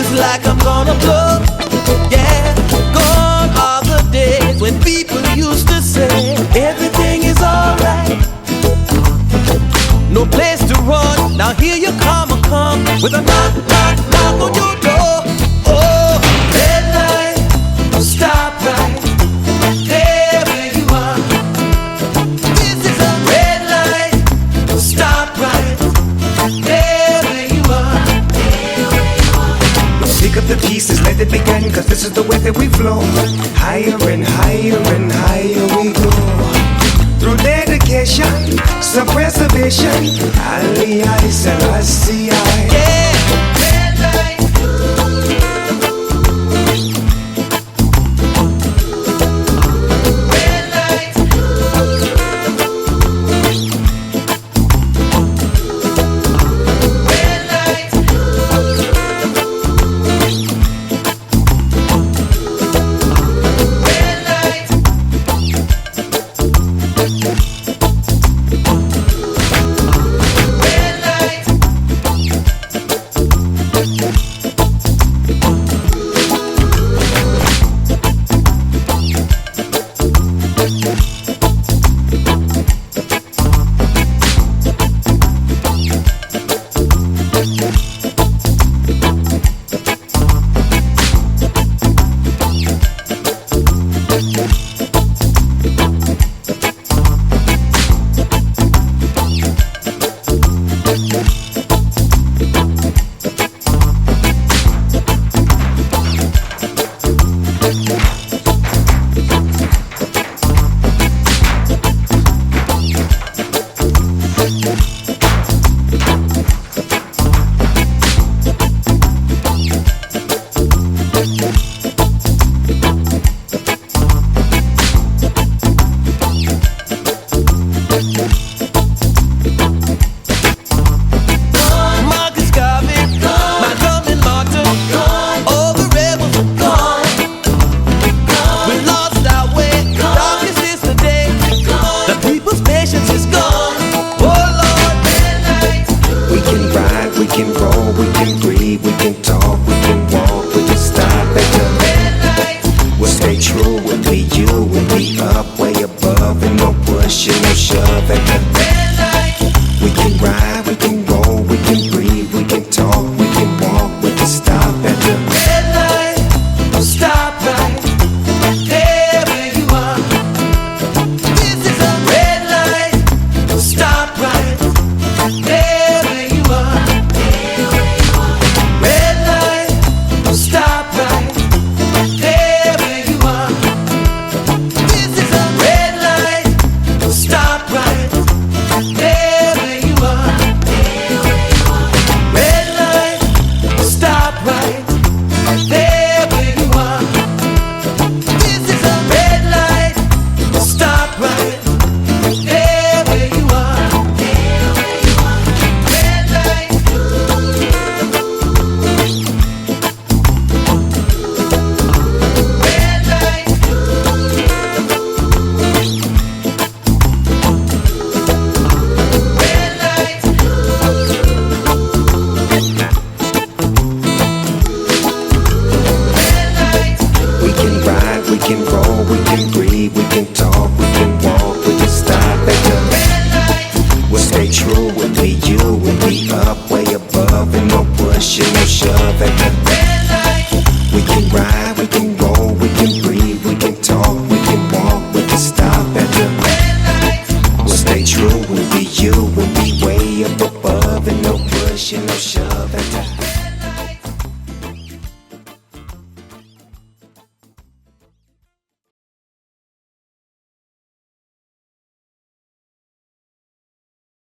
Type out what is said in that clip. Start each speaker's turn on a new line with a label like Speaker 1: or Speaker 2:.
Speaker 1: feels like I'm gonna blow. Yeah, gone are the days when people used to say everything is alright. No place to run, now here you come with a knock, knock, knock on your door. Oh, red light, stop right there where you are. This is a red light, stop right there where you are.
Speaker 2: Pick up the pieces, let it begin, cause this is the way that we flow. Higher and higher and higher we go. Through dedication, some preservation, Ali, I, Selassie, I.
Speaker 1: Yeah, red light. Red light. Red light. Red light.
Speaker 2: We can ride, we can roll, we can breathe, we can talk, we can walk, we can stop at the red light. We'll stay true, we'll be you, we'll be way up above, and no push and no shove at the